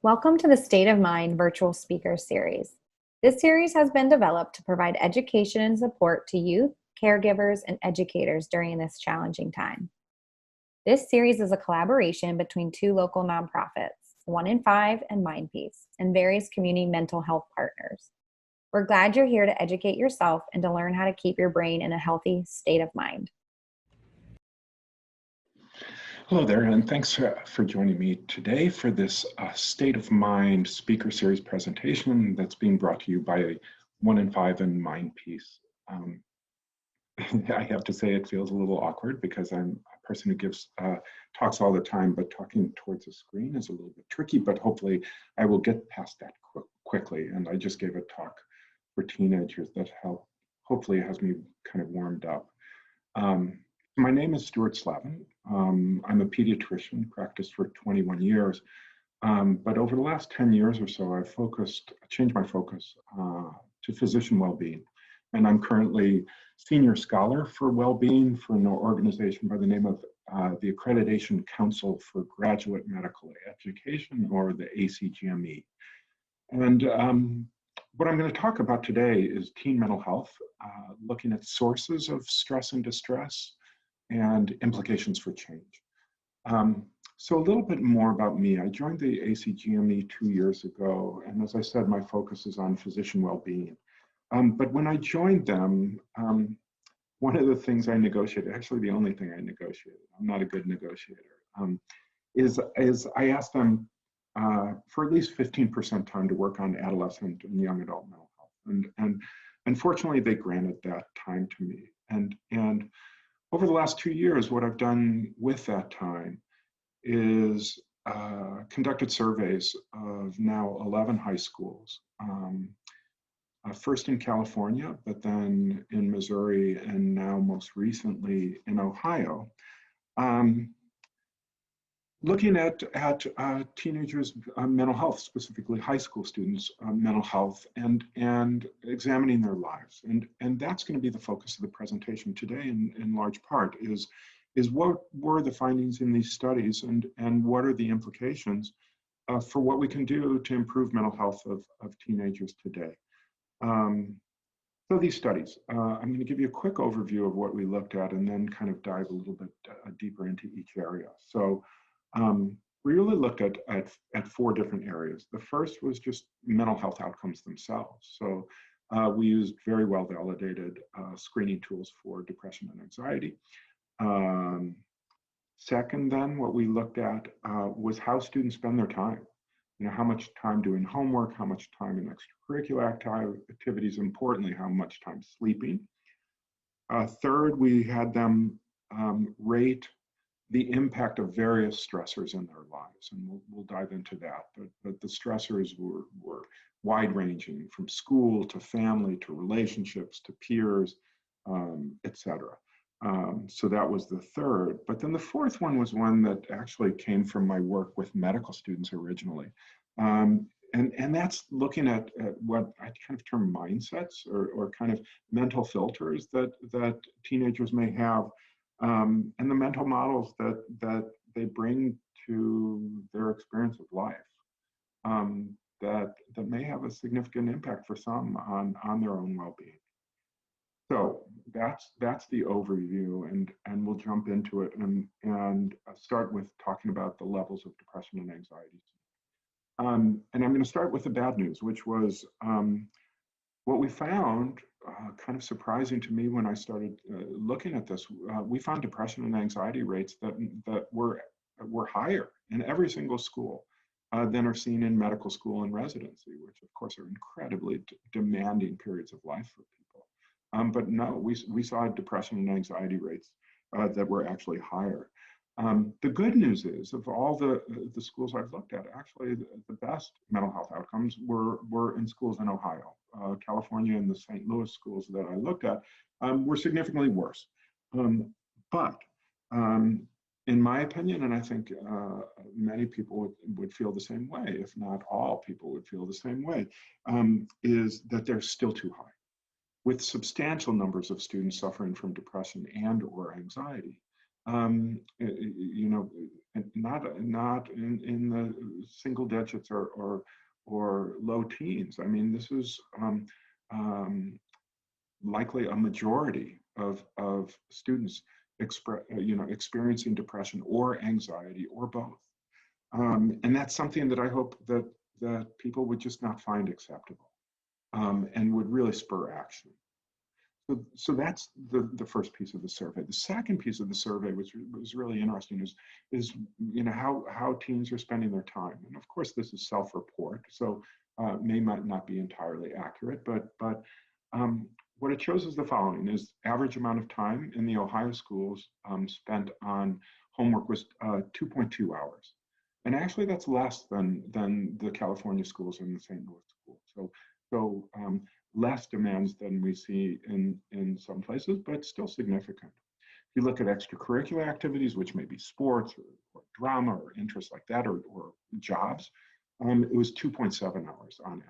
Welcome to the State of Mind virtual speaker series. This series has been developed to provide education and support to youth, caregivers, and educators during this challenging time. This series is a collaboration between two local nonprofits, 1 in 5 and MindPeace, and various community mental health partners. We're glad you're here to educate yourself and to learn how to keep your brain in a healthy state of mind. Hello there, and thanks for joining me today for this State of Mind speaker series presentation that's being brought to you by 1 in 5 and MindPeace. I have to say it feels a little awkward because I'm a person who gives talks all the time, but talking towards the screen is a little bit tricky, but hopefully I will get past that quickly. And I just gave a talk for teenagers that hopefully has me kind of warmed up. My name is Stuart Slavin. I'm a pediatrician, practiced for 21 years. But over the last 10 years or so, I've changed my focus to physician well-being. And I'm currently senior scholar for well-being for an organization by the name of the Accreditation Council for Graduate Medical Education, or the ACGME. And what I'm going to talk about today is teen mental health, looking at sources of stress and distress, and implications for change. So a little bit more about me. I joined the ACGME 2 years ago, and as I said, my focus is on physician well-being. But when I joined them, one of the things I negotiated, actually the only thing I negotiated, I'm not a good negotiator, is I asked them for at least 15% time to work on adolescent and young adult mental health. And unfortunately, they granted that time to me. And over the last 2 years, what I've done with that time is conducted surveys of now 11 high schools, first in California, but then in Missouri, and now most recently in Ohio, looking at teenagers' mental health, specifically high school students' mental health, and examining their lives. And that's going to be the focus of the presentation today in large part, is what were the findings in these studies, and what are the implications for what we can do to improve mental health of teenagers today. So these studies, I'm going to give you a quick overview of what we looked at and then kind of dive a little bit deeper into each area. So we really looked at 4 different areas. The first was just mental health outcomes themselves. So we used very well validated screening tools for depression and anxiety. Second, then, what we looked at was how students spend their time. You know, how much time doing homework, how much time in extracurricular activities, importantly, how much time sleeping. Third, we had them rate the impact of various stressors in their lives, and we'll dive into that. But the stressors were wide-ranging, from school to family to relationships to peers, etc. So that was the third. But then the fourth one was one that actually came from my work with medical students originally. And that's looking at what I kind of term mindsets, or kind of mental filters that teenagers may have, and the mental models that they bring to their experience of life, that may have a significant impact for some on their own well-being. So that's the overview, and we'll jump into it and start with talking about the levels of depression and anxiety. And I'm going to start with the bad news, which was what we found, kind of surprising to me when I started looking at this. We found depression and anxiety rates that were higher in every single school than are seen in medical school and residency, which of course are incredibly demanding periods of life for people. But no, we saw depression and anxiety rates that were actually higher. The good news is, of all the schools I've looked at, actually the best mental health outcomes were in schools in Ohio. California and the St. Louis schools that I looked at were significantly worse. But in my opinion, and I think many people would feel the same way, if not all people would feel the same way, is that they're still too high, with substantial numbers of students suffering from depression and or anxiety. You know, not in the single digits or low teens. I mean, this is likely a majority of students experiencing depression or anxiety or both. And that's something that I hope that people would just not find acceptable, and would really spur action. So that's the first piece of the survey. The second piece of the survey, which was really interesting, is how teens are spending their time. And of course, this is self-report, so might not be entirely accurate, but what it shows is the following: is average amount of time in the Ohio schools spent on homework was 2.2 hours. And actually that's less than the California schools and the St. Louis school. So less demands than we see in some places, but still significant. If you look at extracurricular activities, which may be sports or drama or interests like that, or jobs, it was 2.7 hours on average.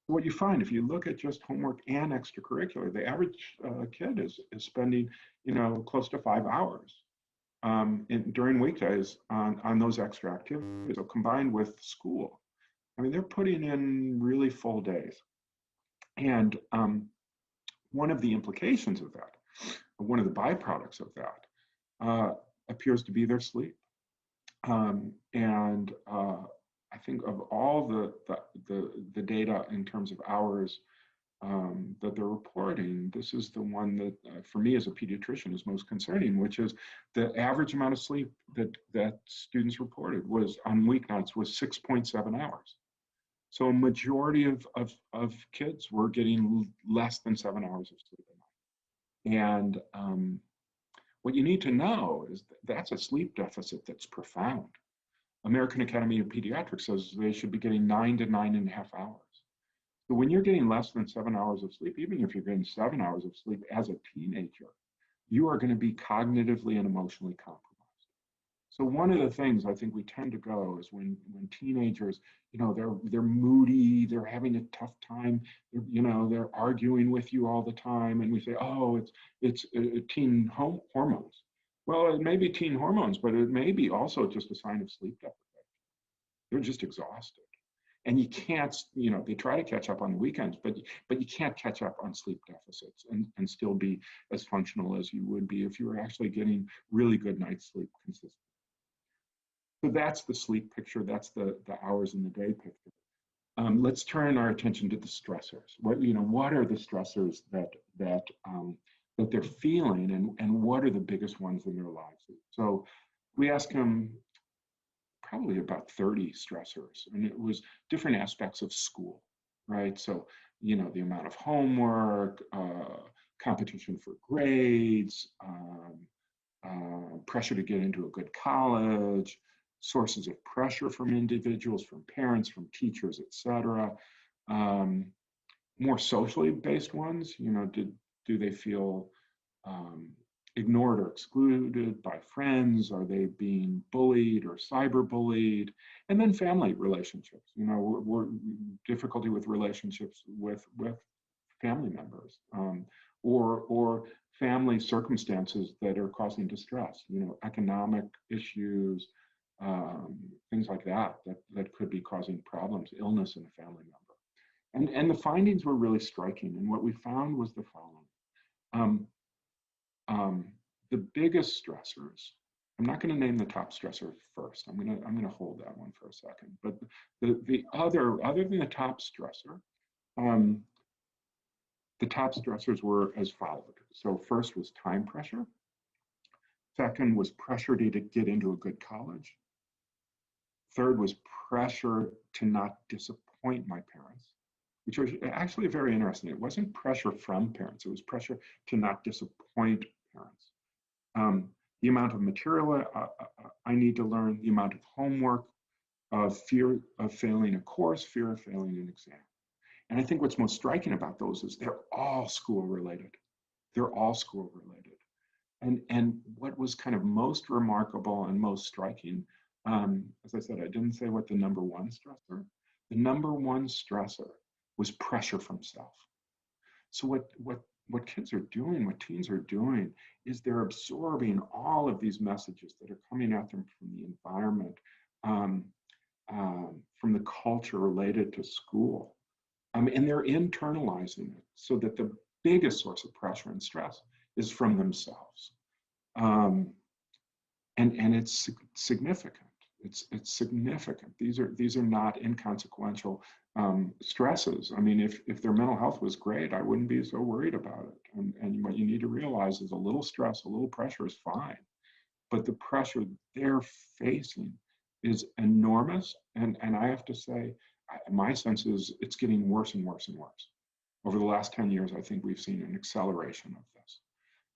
What you find, if you look at just homework and extracurricular, the average kid is spending, close to 5 hours during weekdays on those extra activities. So combined with school, I mean, they're putting in really full days. And one of the implications of that, one of the byproducts of that, appears to be their sleep. And I think of all the data in terms of hours that they're reporting, this is the one that, for me as a pediatrician, is most concerning, which is the average amount of sleep that students reported was on weeknights was 6.7 hours. So a majority of kids were getting less than 7 hours of sleep a night. And what you need to know is that's a sleep deficit that's profound. American Academy of Pediatrics says they should be getting 9 to 9.5 hours. So when you're getting less than 7 hours of sleep, even if you're getting 7 hours of sleep as a teenager, you are going to be cognitively and emotionally compromised. So one of the things I think we tend to go is when teenagers, they're moody, they're having a tough time, they're arguing with you all the time, and we say, oh, it's teen hormones. Well, it may be teen hormones, but it may be also just a sign of sleep deprivation. They're just exhausted. And you can't, they try to catch up on the weekends, but you can't catch up on sleep deficits and still be as functional as you would be if you were actually getting really good night's sleep consistently. So that's the sleep picture. That's the hours in the day picture. Let's turn our attention to the stressors. What are the stressors that they're feeling, and what are the biggest ones in their lives? So we asked them probably about 30 stressors, and it was different aspects of school, right? So, the amount of homework, competition for grades, pressure to get into a good college, sources of pressure from individuals, from parents, from teachers, et cetera. More socially based ones, do they feel ignored or excluded by friends? Are they being bullied or cyberbullied? And then family relationships, we're difficulty with relationships with family members, or family circumstances that are causing distress, economic issues, things like that could be causing problems, illness in a family member. And the findings were really striking. And what we found was the following. The biggest stressors, I'm not going to name the top stressor first. I'm going to hold that one for a second. But the other than the top stressor, the top stressors were as followed. So first was time pressure. Second was pressure to get into a good college. Third was pressure to not disappoint my parents, which was actually very interesting. It wasn't pressure from parents. It was pressure to not disappoint parents. The amount of material I need to learn, the amount of homework, fear of failing a course, fear of failing an exam. And I think what's most striking about those is they're all school related. They're all school related. And what was kind of most remarkable and most striking, as I said, I didn't say what the number one stressor. The number one stressor was pressure from self. So what what kids are doing, what teens are doing, is they're absorbing all of these messages that are coming at them from the environment, um, from the culture related to school. And they're internalizing it so that the biggest source of pressure and stress is from themselves. And it's significant. It's significant. These are not inconsequential stresses. I mean, if their mental health was great, I wouldn't be so worried about it. And what you need to realize is a little stress, a little pressure is fine, but the pressure they're facing is enormous. And I have to say, my sense is it's getting worse and worse and worse. Over the last 10 years, I think we've seen an acceleration of this.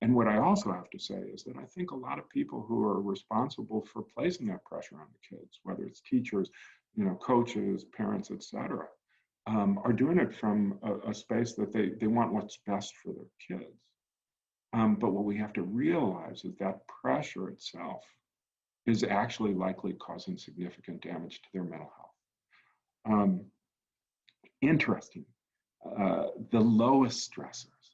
And what I also have to say is that I think a lot of people who are responsible for placing that pressure on the kids, whether it's teachers, coaches, parents, et cetera, are doing it from a space that they want what's best for their kids. But what we have to realize is that pressure itself is actually likely causing significant damage to their mental health. Interesting. The lowest stressors,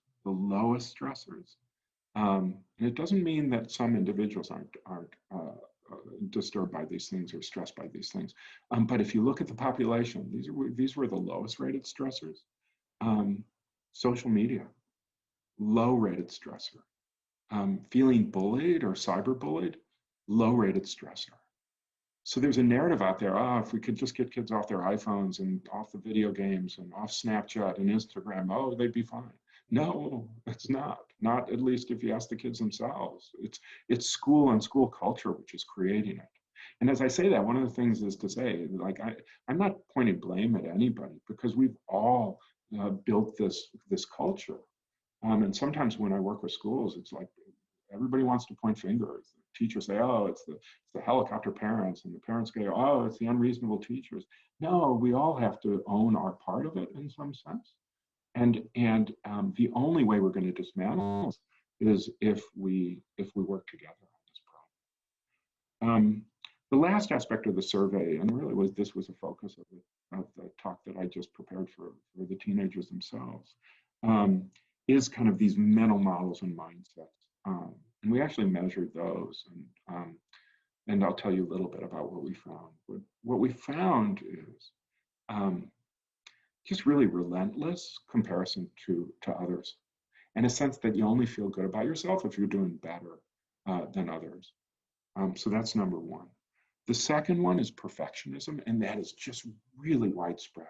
and it doesn't mean that some individuals aren't disturbed by these things or stressed by these things. But if you look at the population, these were the lowest rated stressors. Social media, low rated stressor. Feeling bullied or cyberbullied, low rated stressor. So there's a narrative out there, if we could just get kids off their iPhones and off the video games and off Snapchat and Instagram, they'd be fine. No, it's not. Not at least if you ask the kids themselves. It's school and school culture which is creating it. And as I say that, one of the things is to say, like, I'm not pointing blame at anybody, because we've all built this culture. And sometimes when I work with schools, it's like everybody wants to point fingers. The teachers say, it's the helicopter parents, and the parents go, it's the unreasonable teachers. No, we all have to own our part of it in some sense. And the only way we're going to dismantle is if we work together on this problem. The last aspect of the survey, and really this was a focus of the talk that I just prepared for the teenagers themselves, is kind of these mental models and mindsets. And we actually measured those, and I'll tell you a little bit about what we found. What we found is just really relentless comparison to others, and a sense that you only feel good about yourself if you're doing better than others. So that's number one. The second one is perfectionism, and that is just really widespread.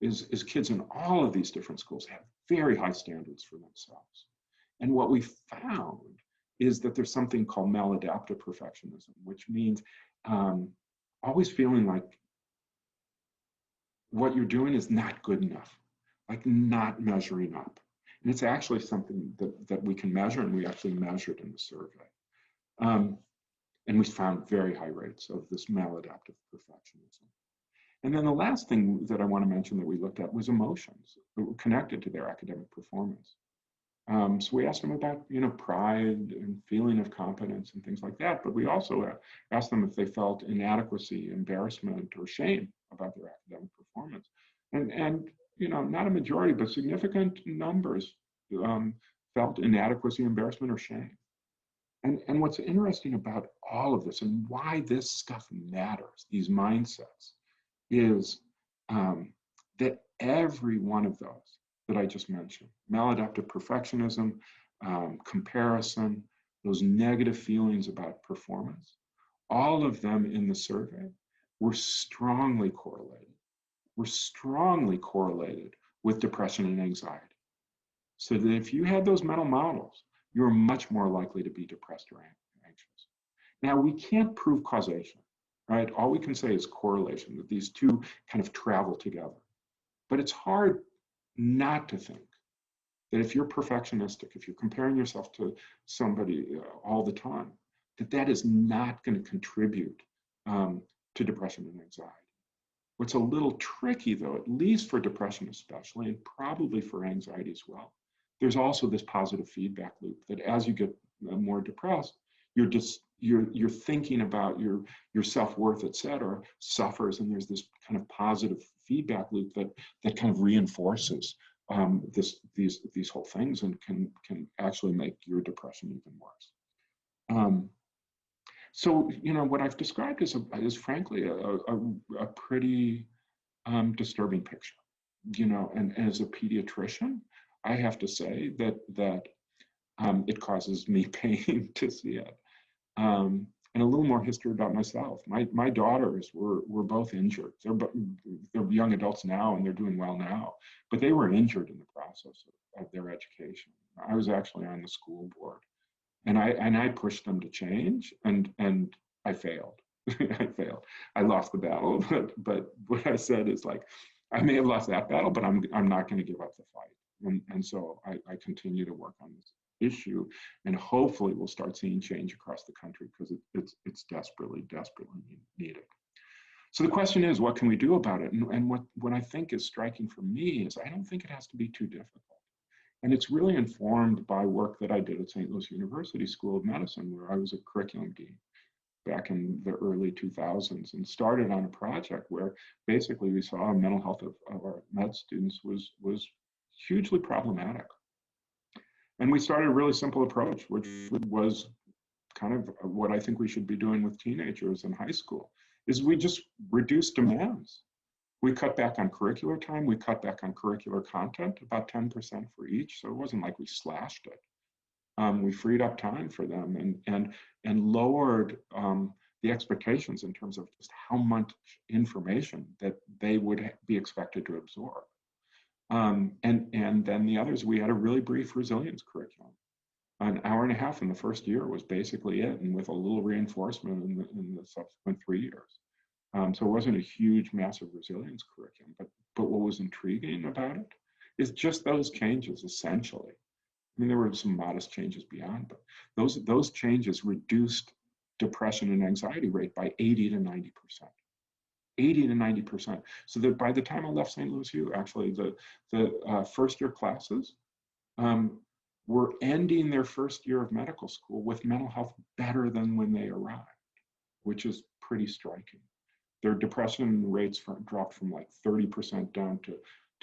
Is kids in all of these different schools have very high standards for themselves. And what we found is that there's something called maladaptive perfectionism, which means always feeling like what you're doing is not good enough, like not measuring up. And it's actually something that we can measure, and we actually measured in the survey. And we found very high rates of this maladaptive perfectionism. And then the last thing that I want to mention that we looked at was emotions that were connected to their academic performance. So we asked them about, pride and feeling of competence and things like that. But we also asked them if they felt inadequacy, embarrassment, or shame about their academic performance. And not a majority, but significant numbers felt inadequacy, embarrassment, or shame. And what's interesting about all of this, and why this stuff matters, these mindsets, is that every one of those that I just mentioned, maladaptive perfectionism, comparison, those negative feelings about performance, all of them in the survey were strongly correlated. With depression and anxiety. So that if you had those mental models, you're much more likely to be depressed or anxious. Now, we can't prove causation, right? All we can say is correlation, that these two kind of travel together. But it's hard not to think that if you're perfectionistic, if you're comparing yourself to somebody all the time, that is not going to contribute to depression and anxiety. What's a little tricky, though, at least for depression especially, and probably for anxiety as well, there's also this positive feedback loop that as you get more depressed, you're thinking about your self-worth, et cetera, suffers, and there's this kind of positive feedback loop that kind of reinforces these whole things, and can actually make your depression even worse. So what I've described is frankly a pretty disturbing picture. And as a pediatrician, I have to say that it causes me pain to see it. And a little more history about myself. My daughters were both injured. They're young adults now, and they're doing well now, but they were injured in the process of their education. I was actually on the school board, and I pushed them to change, and I failed. I failed. I lost the battle, but what I said is, like, I may have lost that battle, but I'm not going to give up the fight. And so I continue to work on this issue, and hopefully we'll start seeing change across the country, because it's desperately needed. So the question is, what can we do about it? And what I think is striking for me is, I don't think it has to be too difficult. And it's really informed by work that I did at St. Louis University School of Medicine, where I was a curriculum dean back in the early 2000s, and started on a project where basically we saw mental health of our med students was hugely problematic. And we started a really simple approach, which was kind of what I think we should be doing with teenagers in high school, is we just reduced demands. We cut back on curricular time. We cut back on curricular content, about 10% for each. So it wasn't like we slashed it. We freed up time for them, and lowered the expectations in terms of just how much information that they would be expected to absorb. And then the others, we had a really brief resilience curriculum. An hour and a half in the first year was basically it, and with a little reinforcement in the subsequent 3 years. So it wasn't a huge, massive resilience curriculum, but what was intriguing about it is just those changes, essentially. I mean, there were some modest changes beyond, but those changes reduced depression and anxiety rate by 80 to 90%. 80 to 90%. So that by the time I left St. Louis U, actually, the first year classes were ending their first year of medical school with mental health better than when they arrived, which is pretty striking. Their depression rates dropped from like 30% down to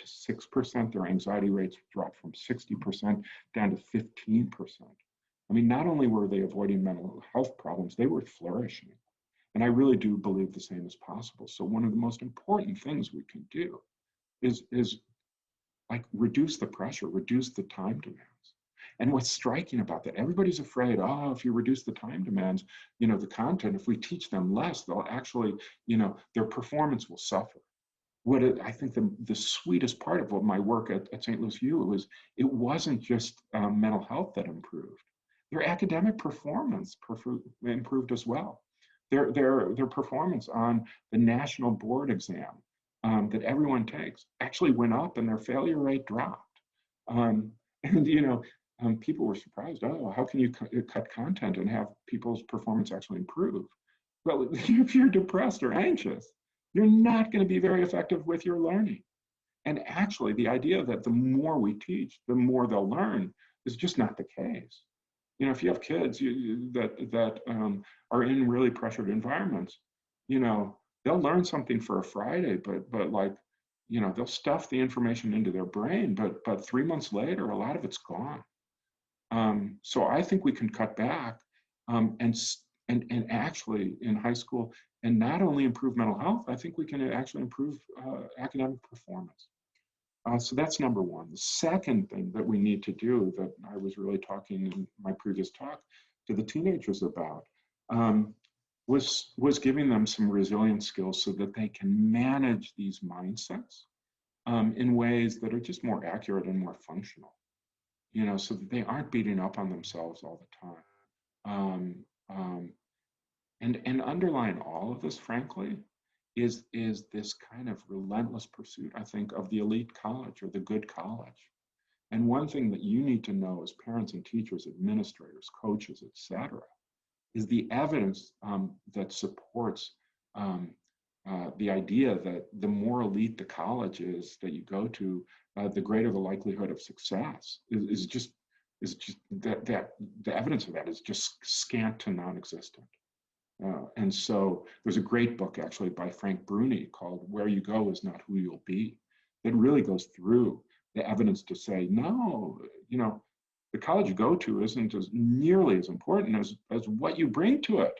6%. Their anxiety rates dropped from 60% down to 15%. I mean, not only were they avoiding mental health problems, they were flourishing. And I really do believe the same is possible. So one of the most important things we can do is like reduce the pressure, reduce the time demands. And what's striking about that, everybody's afraid, oh, if you reduce the time demands, the content, if we teach them less, they'll actually, their performance will suffer. I think the sweetest part of what my work at St. Louis U was, it wasn't just mental health that improved. Their academic performance improved as well. Their performance on the national board exam that everyone takes actually went up, and their failure rate dropped. And people were surprised. Oh, how can you cut content and have people's performance actually improve? Well, if you're depressed or anxious, you're not going to be very effective with your learning. And actually, the idea that the more we teach, the more they'll learn is just not the case. If you have kids that are in really pressured environments, they'll learn something for a Friday, but like, they'll stuff the information into their brain, but 3 months later, a lot of it's gone. So I think we can cut back and actually in high school, and not only improve mental health, I think we can actually improve academic performance. So that's number one. The second thing that we need to do, that I was really talking in my previous talk to the teenagers about, was giving them some resilience skills so that they can manage these mindsets in ways that are just more accurate and more functional, so that they aren't beating up on themselves all the time. And underlying all of this, frankly, is this kind of relentless pursuit, I think, of the elite college or the good college. And one thing that you need to know as parents and teachers, administrators, coaches, et cetera, is the evidence that supports the idea that the more elite the college is that you go to, the greater the likelihood of success is just that the evidence of that is just scant to non-existent. And so there's a great book actually by Frank Bruni called Where You Go Is Not Who You'll Be, that really goes through the evidence to say, no, you know, the college you go to isn't as nearly as important as what you bring to it,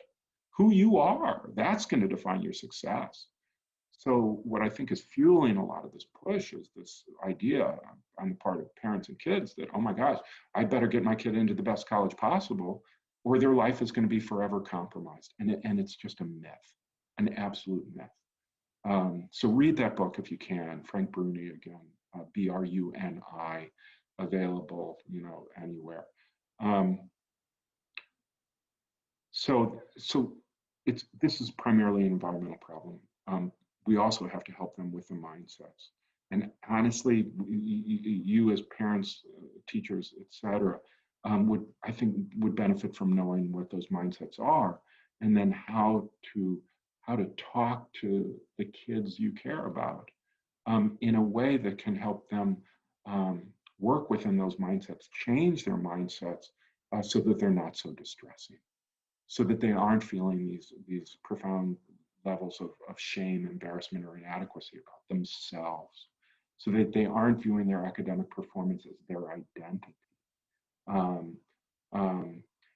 who you are. That's going to define your success. So what I think is fueling a lot of this push is this idea on the part of parents and kids that, oh my gosh, I better get my kid into the best college possible, or their life is going to be forever compromised. And it's just a myth, an absolute myth. So read that book if you can. Frank Bruni, again, Bruni, available, you know, anywhere. So this is primarily an environmental problem. We also have to help them with the mindsets. And honestly, you as parents, teachers, etc., I think would benefit from knowing what those mindsets are, and then how to talk to the kids you care about in a way that can help them work within those mindsets, change their mindsets so that they're not so distressing, so that they aren't feeling these profound levels of shame, embarrassment, or inadequacy about themselves, so that they aren't viewing their academic performance as their identity.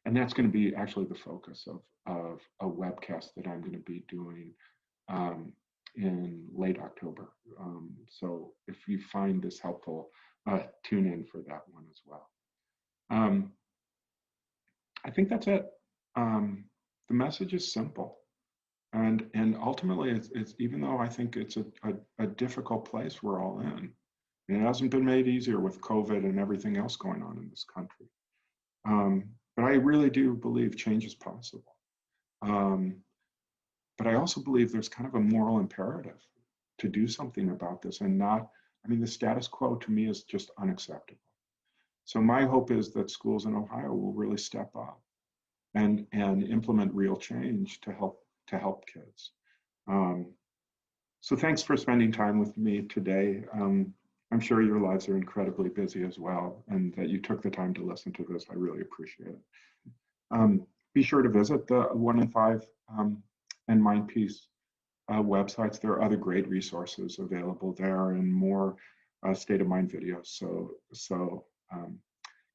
And that's going to be actually the focus of a webcast that I'm going to be doing in late October. So if you find this helpful, tune in for that one as well. I think that's it. The message is simple. And ultimately, it's even though I think it's a difficult place we're all in, it hasn't been made easier with COVID and everything else going on in this country. But I really do believe change is possible. But I also believe there's kind of a moral imperative to do something about this and not, I mean, the status quo to me is just unacceptable. So my hope is that schools in Ohio will really step up and implement real change to help kids. So thanks for spending time with me today. I'm sure your lives are incredibly busy as well, and that you took the time to listen to this. I really appreciate it. Be sure to visit the 1 in 5 and MindPeace websites. There are other great resources available there and more state of mind videos. So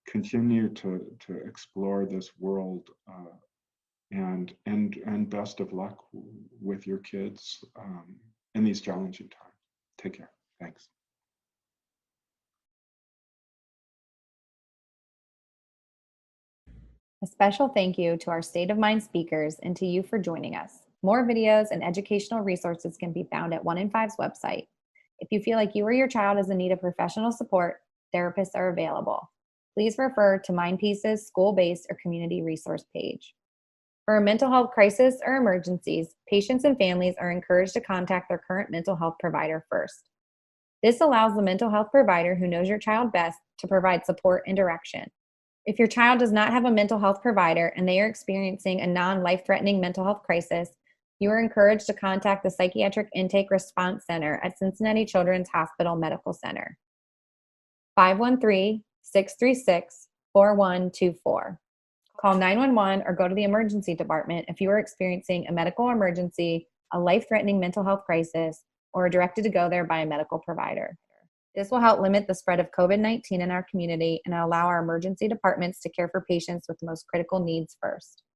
continue to explore this world, and best of luck with your kids in these challenging times. Take care. Thanks. A special thank you to our State of Mind speakers and to you for joining us. More videos and educational resources can be found at 1 in 5's website. If you feel like you or your child is in need of professional support, therapists are available. Please refer to MindPeace's school-based or community resource page. For a mental health crisis or emergencies, patients and families are encouraged to contact their current mental health provider first. This allows the mental health provider who knows your child best to provide support and direction. If your child does not have a mental health provider and they are experiencing a non-life-threatening mental health crisis, you are encouraged to contact the Psychiatric Intake Response Center at Cincinnati Children's Hospital Medical Center. 513-636-4124. Call 911 or go to the emergency department if you are experiencing a medical emergency, a life-threatening mental health crisis, or are directed to go there by a medical provider. This will help limit the spread of COVID-19 in our community and allow our emergency departments to care for patients with the most critical needs first.